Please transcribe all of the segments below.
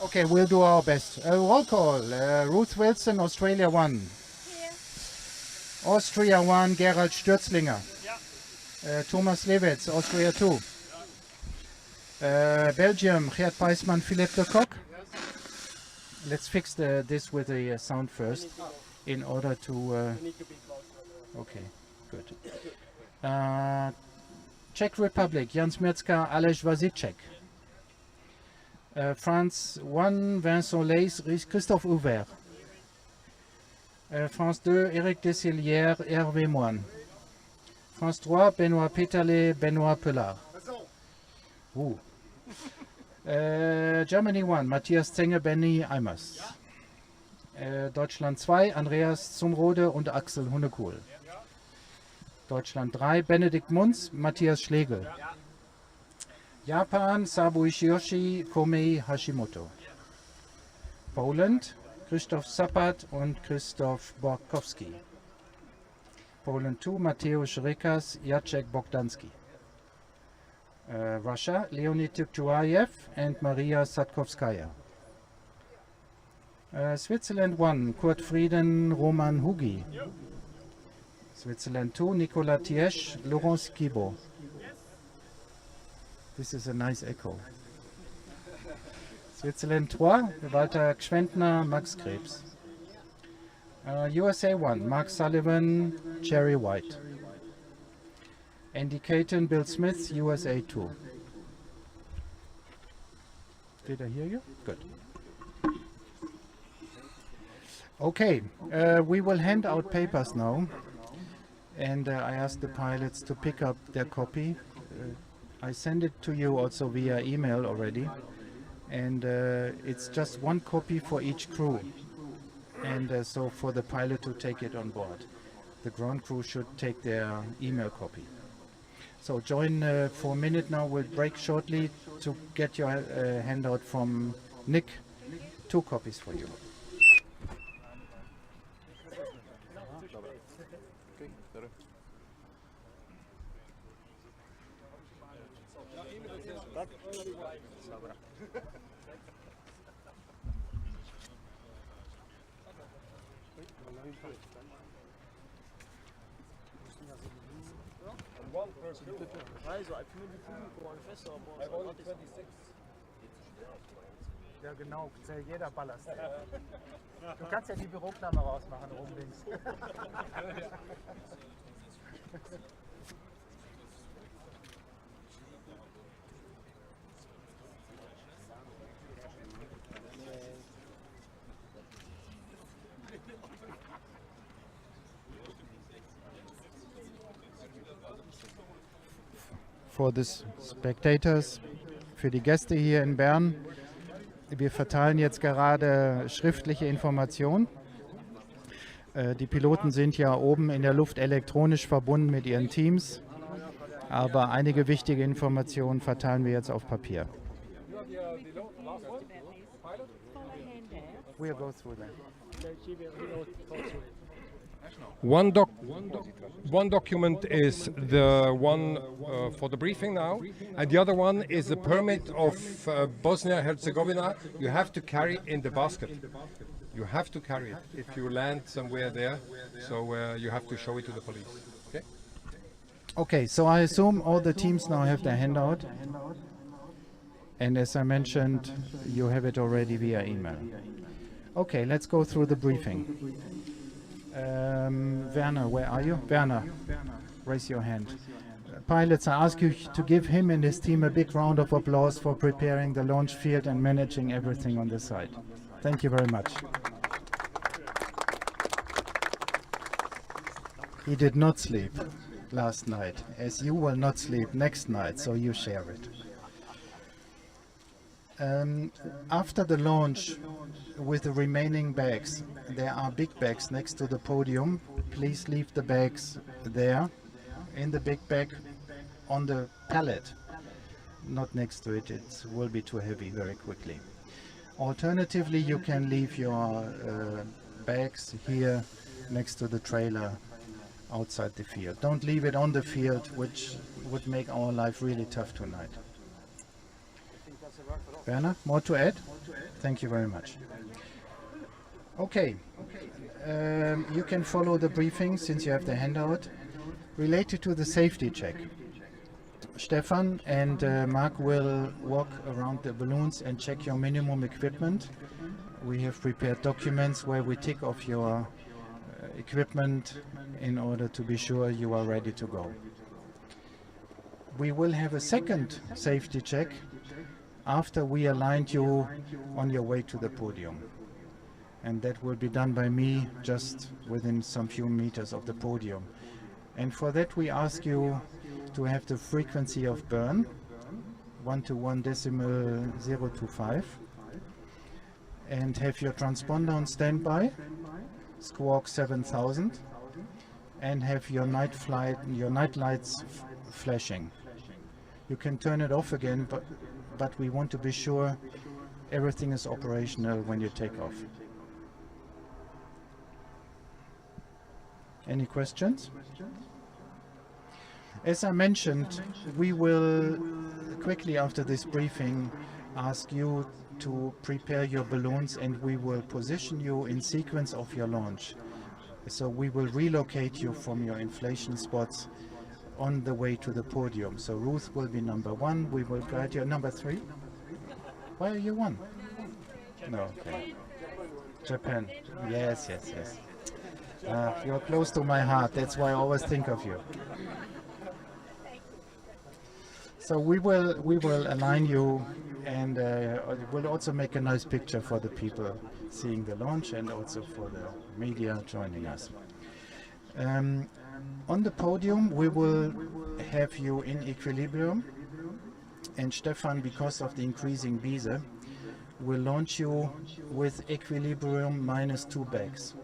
Okay, we'll do our best. Roll call. Ruth Wilson, Australia 1. Here. Austria 1, Gerald Stürzlinger. Thomas Lewitz, Austria 2. Belgium, Gert Peismann, Philippe de Kock. Let's fix this with the sound first in order to... okay, good. Czech Republic, Jan Smirska, Aleš Vasicek. France 1, Vincent Leys, Christophe Ouvert. France 2, Eric Dessilière, Hervé Moine. France 3, Benoît Pétalé, Benoît Pellard. Germany 1, Matthias Zenger, Benny Eimers. Deutschland 2, Andreas Zumrode und Axel Hunnekohl. Deutschland 3, Benedikt Munz, Matthias Schlegel. Japan, Sabu Ishiyoshi, Komei Hashimoto. Poland, Krzysztof Sapat und Krzysztof Borkowski. Poland 2, Mateusz Rekas, Jacek Bogdanski. Russia, Leonid Tuktuayev and Maria Satkovskaya. Switzerland 1, Kurt Frieden, Roman Hugi. Switzerland 2, Nicolas Tiesch, Laurence Kibo. This is a nice echo. Switzerland 3, Walter Gschwendtner, Max Krebs. USA 1, Mark Sullivan, Jerry White. Andy Caton, Bill Smith, USA 2. Did I hear you? Good. Okay, we will hand out papers now. And I asked the pilots to pick up their copy. I send it to you also via email already. And it's just one copy for each crew. And so for the pilot to take it on board. The ground crew should take their email copy. So join for a minute now. We'll break shortly to get your handout from Nick. 2 copies for you. Ja genau, zählt jeder Ballast. Du kannst ja die Büroklammer rausmachen, oben links. For the spectators, für die Gäste hier in Bern. Wir verteilen jetzt gerade schriftliche Informationen. Die Piloten sind ja oben in der Luft elektronisch verbunden mit ihren Teams, aber einige wichtige Informationen verteilen wir jetzt auf Papier. We'll go through that. One document is the one for the briefing now, and the other one is the permit of Bosnia-Herzegovina. You have to carry in the basket. You have to carry it if you land somewhere there, so you have to show it to the police. Okay? Okay, so I assume all the teams now have their handout. And as I mentioned, you have it already via email. Okay, let's go through the briefing. Werner, where are you? Werner, raise your hand. Pilots, I ask you to give him and his team a big round of applause for preparing the launch field and managing everything on the site. Thank you very much. He did not sleep last night, as you will not sleep next night, so you share it. After the launch with the remaining bags, there are big bags next to the podium. Please leave the bags there in the big bag on the pallet. not next to it. It will be too heavy very quickly. Alternatively, you can leave your bags here next to the trailer outside the field. Don't leave it on the field, which would make our life really tough tonight. Werner, more to add? Thank you very much. Okay, you can follow the briefing since you have the handout. Related to the safety check, Stefan and Mark will walk around the balloons and check your minimum equipment. We have prepared documents where we tick off your equipment in order to be sure you are ready to go. We will have a second safety check after we aligned you on your way to the podium. And that will be done by me just within some few meters of the podium. And for that we ask you to have the frequency of burn 1 to 1.025 and have your transponder on standby, Squawk 7000, and have your night lights flashing. You can turn it off again, but we want to be sure everything is operational when you take off. Any questions? As I mentioned, we will quickly after this briefing ask you to prepare your balloons, and we will position you in sequence of your launch. So we will relocate you from your inflation spots on the way to the podium. So Ruth will be number 1, we will guide you. Number 3? Why are you 1? No, okay. Japan. Yes, yes, yes. You're close to my heart, that's why I always think of you. So we will align you, and we'll also make a nice picture for the people seeing the launch and also for the media joining us. On the podium we will have you in equilibrium, and Stefan, because of the increasing Biese, will launch you with equilibrium -2 bags.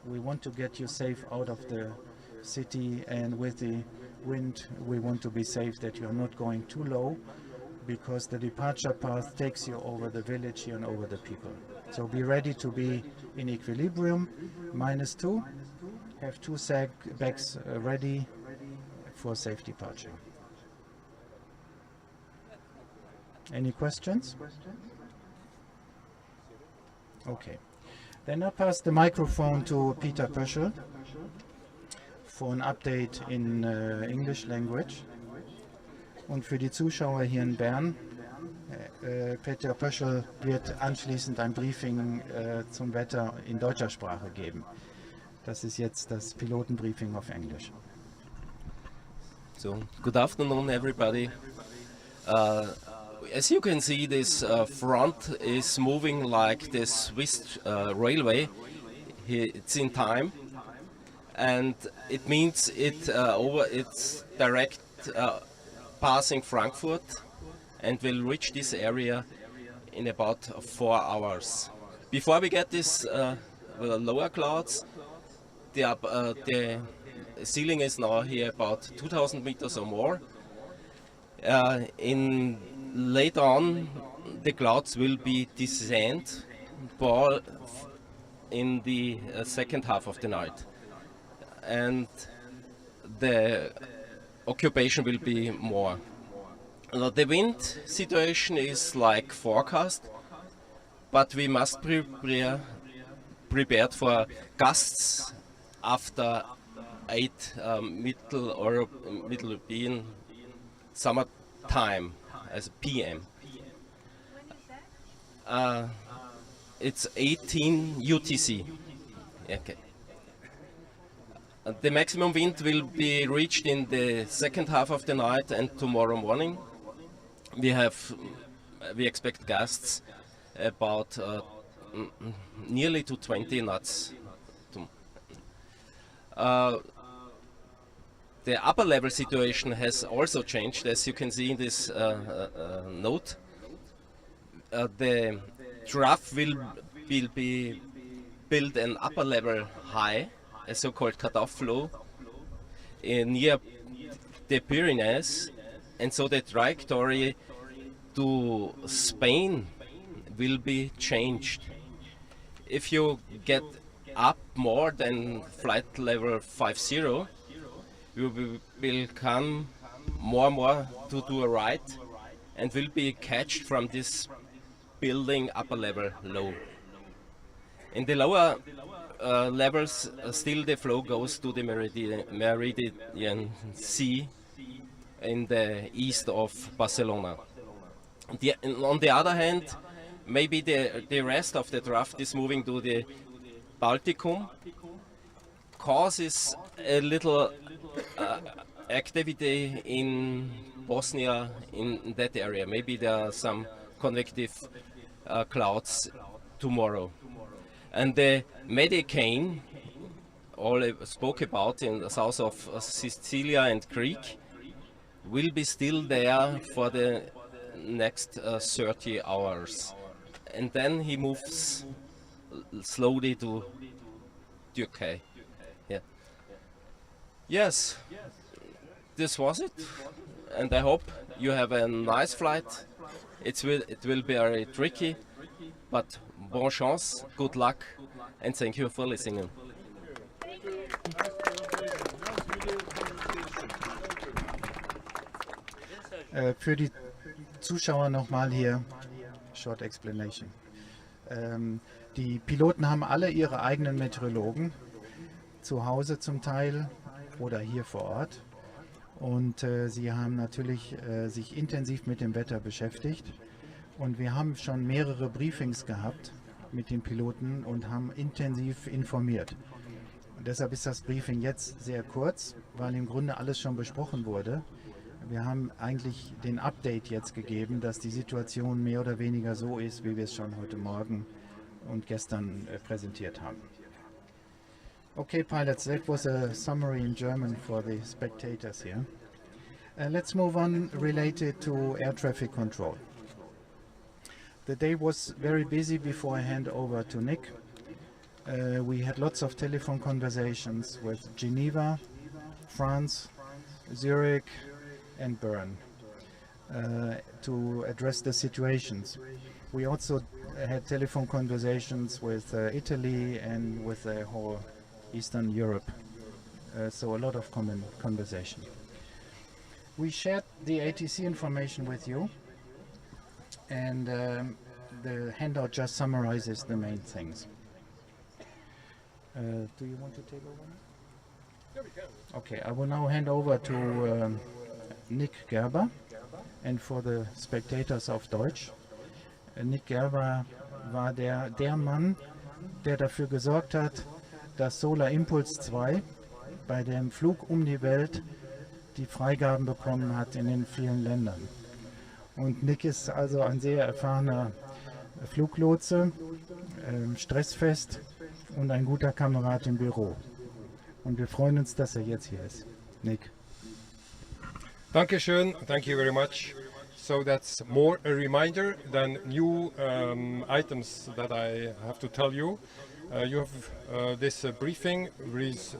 We want to get you safe out of the city, and with the wind we want to be safe that you're not going too low, because the departure path takes you over the village here and over the people. So be ready to be in equilibrium, -2, have 2 bags ready for safe departure. Any questions? Okay. Then I pass the microphone to Peter Pöschel for an update in English language. Und für die Zuschauer hier in Bern, Peter Pöschel wird anschließend ein Briefing zum Wetter in deutscher Sprache geben. Das ist jetzt das Pilotenbriefing auf Englisch. So, good afternoon everybody. As you can see, this front is moving like the Swiss railway. It's in time, and it means it's direct passing Frankfurt, and will reach this area in about 4 hours. Before we get this lower clouds, the ceiling is now here about 2,000 meters or more. Later on, the clouds will be descend in the second half of the night, and the occupation will be more. The wind situation is like forecast, but we must prepared for gusts after 8 Middle European summer time as PM. It's 18 UTC. Okay. The maximum wind will be reached in the second half of the night and tomorrow morning. We expect gusts about nearly to 20 knots. The upper level situation has also changed, as you can see in this note. The trough will be built an upper level high, a so-called cut-off flow, near the Pyrenees, and so the trajectory to Spain will be changed. If you get up more than flight level 50, you will come more to a right and will be catched from this building upper level low. In the lower levels, still the flow goes to the Meridian Sea in the east of Barcelona. On the other hand, maybe the rest of the draft is moving to the Balticum, causes a little activity in Bosnia in that area. Maybe there are some convective clouds tomorrow. And the Mediterranean, all I spoke about in the south of Sicilia and Greek, will be still there for the next 30 hours. And then he moves slowly to Turkey. Yeah. Yes, this was it. And I hope you have a nice flight. It will be very tricky, but bon chance, good luck, and thank you for listening. Für die Zuschauer nochmal hier, Short Explanation. Die Piloten haben alle ihre eigenen Meteorologen, zu Hause zum Teil oder hier vor Ort. Und sie haben natürlich sich intensiv mit dem Wetter beschäftigt. Und wir haben schon mehrere Briefings gehabt mit den Piloten und haben intensiv informiert. Und deshalb ist das Briefing jetzt sehr kurz, weil im Grunde alles schon besprochen wurde. Wir haben eigentlich den Update jetzt gegeben, dass die Situation mehr oder weniger so ist, wie wir es schon heute Morgen und gestern präsentiert haben. Okay, pilots, that was a summary in German for the spectators here. Let's move on related to air traffic control. The day was very busy before I hand over to Nick. We had lots of telephone conversations with Geneva, France, Zurich and Bern to address the situations. We also had telephone conversations with Italy and with the whole Eastern Europe, so a lot of common conversation. We shared the ATC information with you, and the handout just summarizes the main things. Do you want to take over now? Yeah, we can. Okay, I will now hand over to Nick Gerber, and for the spectators auf Deutsch. Nick Gerber war der Mann, der dafür gesorgt hat, dass Solar Impulse 2 bei dem Flug um die Welt die Freigaben bekommen hat in den vielen Ländern. Und Nick ist also ein sehr erfahrener Fluglotse, stressfest und ein guter Kamerad im Büro. Und wir freuen uns, dass er jetzt hier ist. Nick. Dankeschön, thank you very much. So that's more a reminder than new items that I have to tell you. You have this briefing with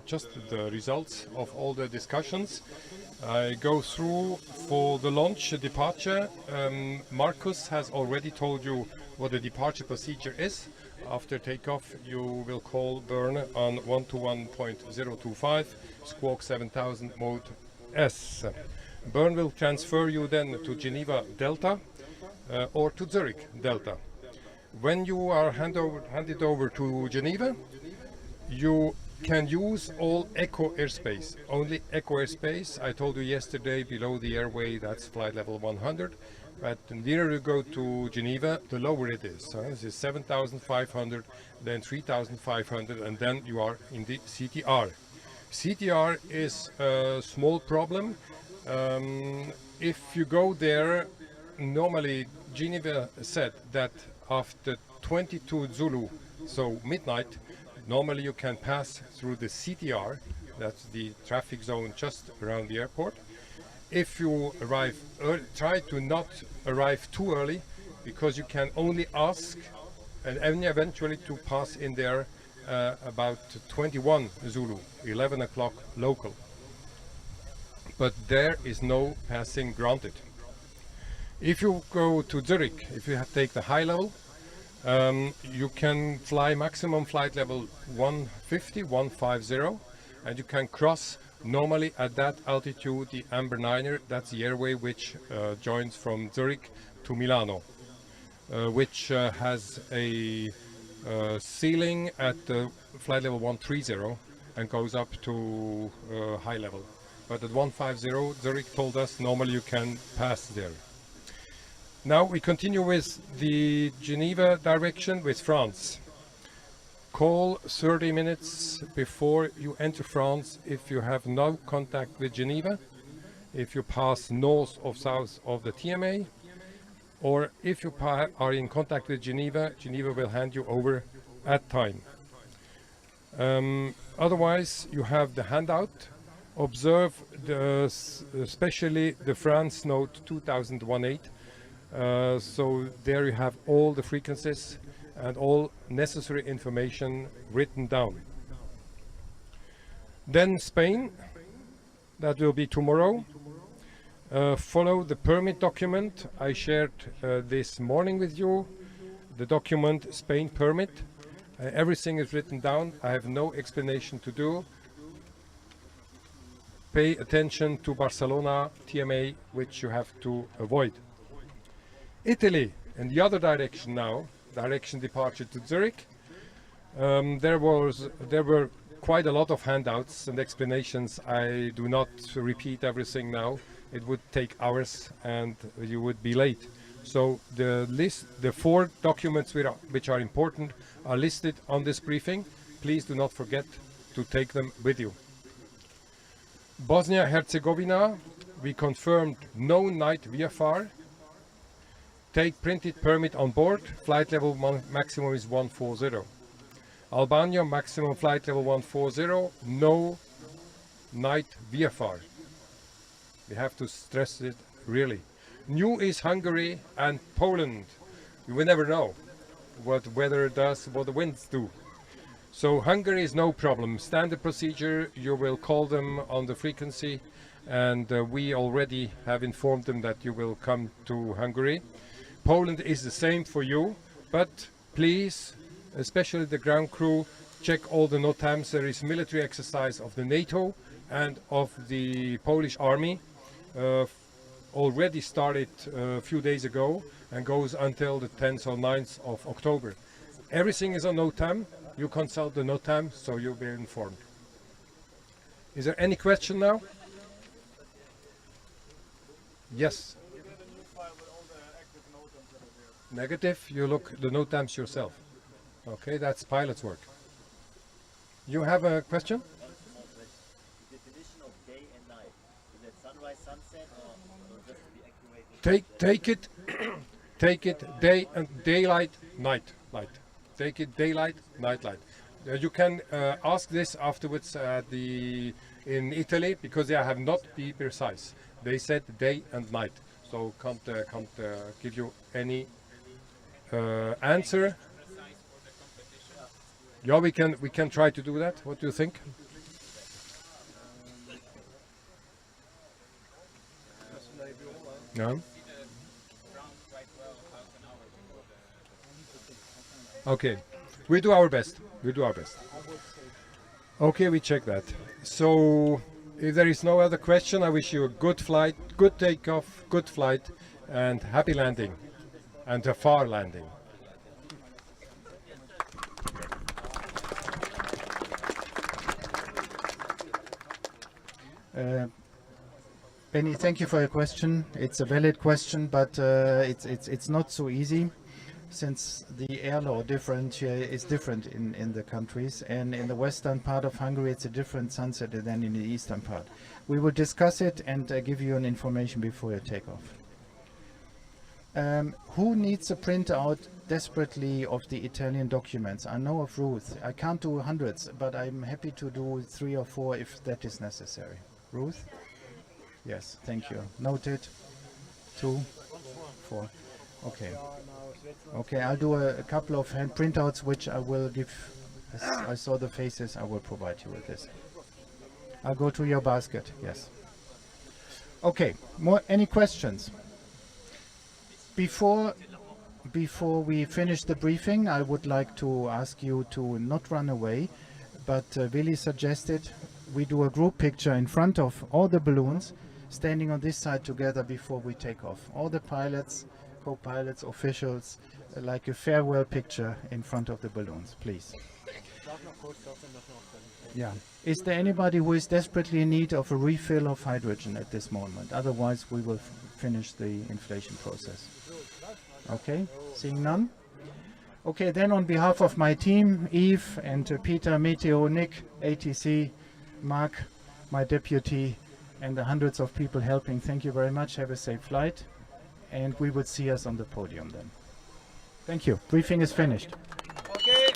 just the results of all the discussions. I go through for the launch departure. Markus has already told you what the departure procedure is. After takeoff, you will call Bern on 121.025, squawk 7000 mode S. Bern will transfer you then to Geneva Delta or to Zurich Delta. When you are handed over to Geneva, you can use all echo airspace. Only echo airspace. I told you yesterday, below the airway, that's flight level 100. But the nearer you go to Geneva, the lower it is. So this is 7,500, then 3,500, and then you are in the CTR. CTR is a small problem. If you go there, normally Geneva said that after 22 Zulu, so midnight, normally you can pass through the CTR, that's the traffic zone just around the airport. If you arrive early, try to not arrive too early, because you can only ask and eventually to pass in there about 21 Zulu, 11 o'clock local. but there is no passing granted. If you go to Zurich, if you take the high level, you can fly maximum flight level 150, and you can cross normally at that altitude the Amber Niner. That's the airway which joins from Zurich to Milano, which has a ceiling at flight level 130 and goes up to high level. But at 150, Zurich told us normally you can pass there. Now we continue with the Geneva direction with France. Call 30 minutes before you enter France if you have no contact with Geneva, if you pass north or south of the TMA, or if you are in contact with Geneva, Geneva will hand you over at time. Otherwise, you have the handout. Observe especially the France Note 2018. So there you have all the frequencies and all necessary information written down. Then Spain, that will be tomorrow. Follow the permit document I shared this morning with you. The document Spain permit. Everything is written down. I have no explanation to do. Pay attention to Barcelona TMA, which you have to avoid. Italy, in the other direction now, direction departure to Zurich. There were quite a lot of handouts and explanations. I do not repeat everything now. It would take hours and you would be late. So the 4 documents which are important are listed on this briefing. Please do not forget to take them with you. Bosnia-Herzegovina, we confirmed no night VFR. Take printed permit on board. Flight level maximum is 140. Albania, maximum flight level 140. No night VFR. We have to stress it really. New is Hungary and Poland. You will never know what weather does, what the winds do. So Hungary is no problem. Standard procedure, you will call them on the frequency, and we already have informed them that you will come to Hungary. Poland is the same for you, but please, especially the ground crew, check all the NOTAMs. There is military exercise of the NATO and of the Polish army. Already started a few days ago and goes until the 10th or 9th of October. Everything is on NOTAM. You consult the NOTAM, so you'll be informed. Is there any question now? Yes. Negative, you look the NOTAMs yourself. Okay, that's pilot's work. You have a question? The definition of day and night, is it sunrise, sunset, or just to be accurate? Take it day and daylight, night light. Take it daylight, night light. You can ask this afterwards in Italy, because they have not be precise. They said day and night, so can't give you any answer. Yeah, we can try to do that. What do you think? No. Okay, we do our best. We do our best. Okay, we check that. So, if there is no other question, I wish you a good flight, good takeoff, good flight, and happy landing, and a far landing. Benny, thank you for your question. It's a valid question, but it's not so easy, since the air law is different in the countries, and in the western part of Hungary it's a different sunset than in the eastern part. We will discuss it and give you an information before you take off. Who needs a printout desperately of the Italian documents? I know of Ruth. I can't do hundreds, but I'm happy to do 3 or 4 if that is necessary. Ruth? Yes, thank you. Noted. 2, 4. Okay. Okay, I'll do a couple of hand printouts, which I will give. As I saw the faces, I will provide you with this. I'll go to your basket. Yes. Okay, any questions? Before we finish the briefing, I would like to ask you to not run away, but Willy suggested we do a group picture in front of all the balloons, standing on this side together before we take off. All the pilots, co-pilots, officials, like a farewell picture in front of the balloons, please. Yeah. Is there anybody who is desperately in need of a refill of hydrogen at this moment? Otherwise, we will finish the inflation process. Okay, seeing none? Okay, then on behalf of my team, Yves and Peter, Meteo, Nick, ATC, Mark, my deputy, and the hundreds of people helping, thank you very much. Have a safe flight, and we will see us on the podium then. Thank you. Briefing is finished. Okay.